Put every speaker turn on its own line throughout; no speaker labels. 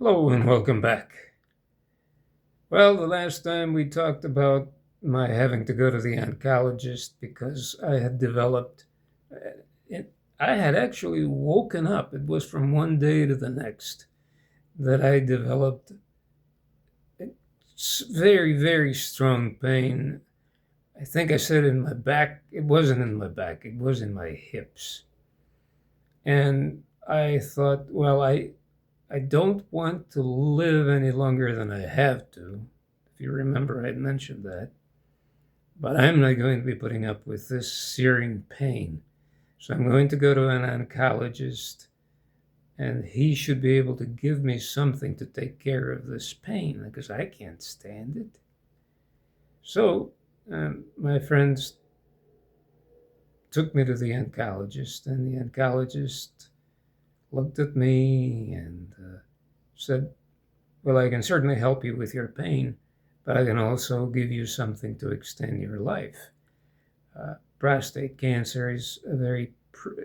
Hello and welcome back. Well, the last time we talked about my having to go to the oncologist because I had developed, it, I had actually woken up. It was from one day to the next that I developed very, very strong pain. I think I said in my back. It wasn't in my back, it was in my hips. And I thought, well, I don't want to live any longer than I have to. If you remember, I mentioned that. But I'm not going to be putting up with this searing pain. So I'm going to go to an oncologist, and he should be able to give me something to take care of this pain because I can't stand it. So my friends took me to the oncologist, and the oncologist looked at me and said, well, I can certainly help you with your pain, but I can also give you something to extend your life. Prostate cancer is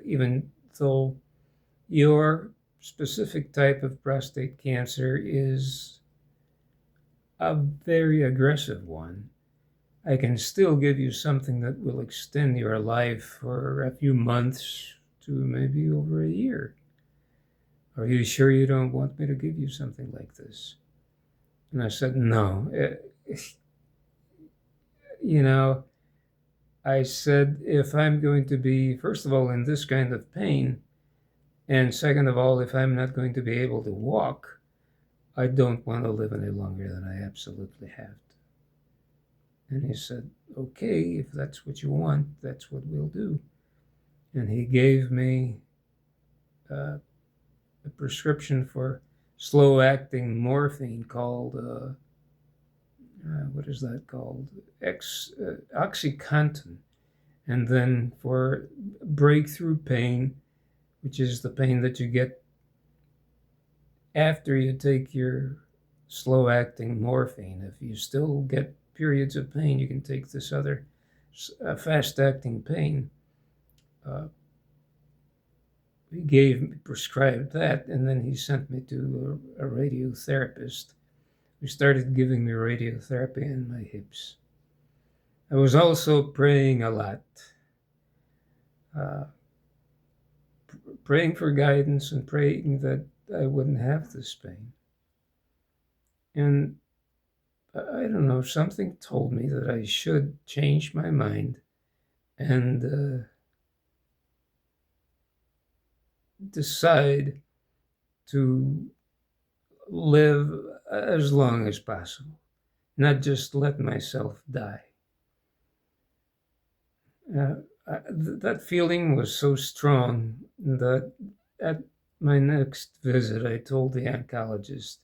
even though your specific type of prostate cancer is a very aggressive one, I can still give you something that will extend your life for a few months to maybe over a year. Are you sure you don't want me to give you something like this? And I said, no. You know, I said, if I'm going to be, first of all, in this kind of pain, and second of all, if I'm not going to be able to walk, I don't want to live any longer than I absolutely have to. And he said, okay, if that's what you want, that's what we'll do. And he gave me a prescription for slow-acting morphine called, what is that called? Oxycontin. And then for breakthrough pain, which is the pain that you get after you take your slow-acting morphine. If you still get periods of pain, you can take this other fast-acting pain. He prescribed that, and then he sent me to a radiotherapist who started giving me radiotherapy in my hips. I was also praying a lot, praying for guidance and praying that I wouldn't have this pain. And I don't know, something told me that I should change my mind and decide to live as long as possible, not just let myself die. That feeling was so strong that at my next visit, I told the oncologist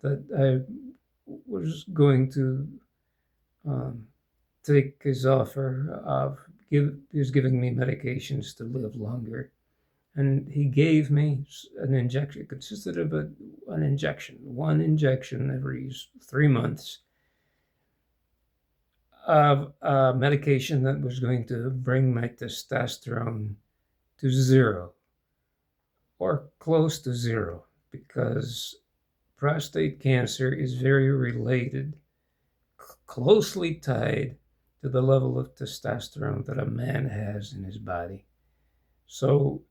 that I was going to take his offer of he was giving me medications to live longer. And he gave me an injection. It consisted of one injection every 3 months of a medication that was going to bring my testosterone to zero or close to zero, because prostate cancer is very related, closely tied to the level of testosterone that a man has in his body. So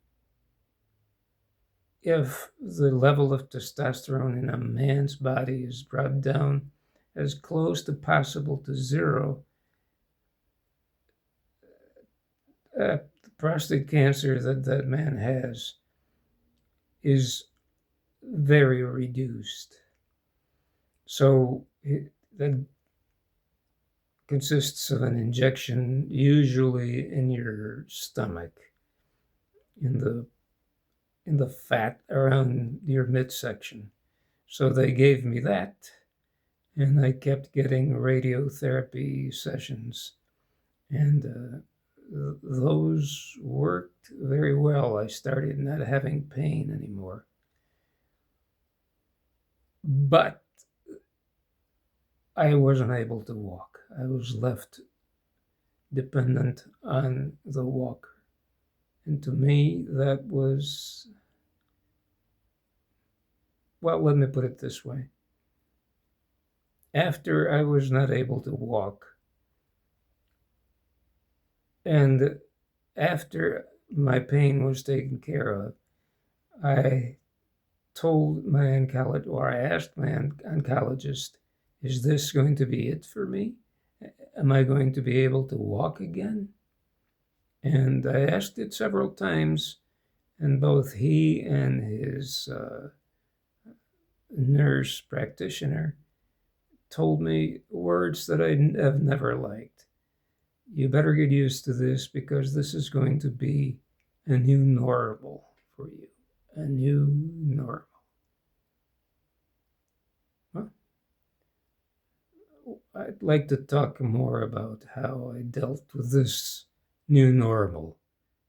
if the level of testosterone in a man's body is brought down as close to possible to zero, the prostate cancer that man has is very reduced. So that consists of an injection, usually in your stomach, in the fat around your midsection. So they gave me that, and I kept getting radiotherapy sessions, and those worked very well. I started not having pain anymore. But I wasn't able to walk. I was left dependent on the walker. And to me, that was well, let me put it this way. After I was not able to walk, and after my pain was taken care of, I told my oncologist, or I asked my oncologist, is this going to be it for me? Am I going to be able to walk again? And I asked it several times, and both he and his nurse practitioner told me words that I have never liked. You better get used to this because this is going to be a new normal for you. A new normal. Well, I'd like to talk more about how I dealt with this new normal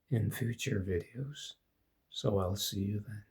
in future videos. So I'll see you then.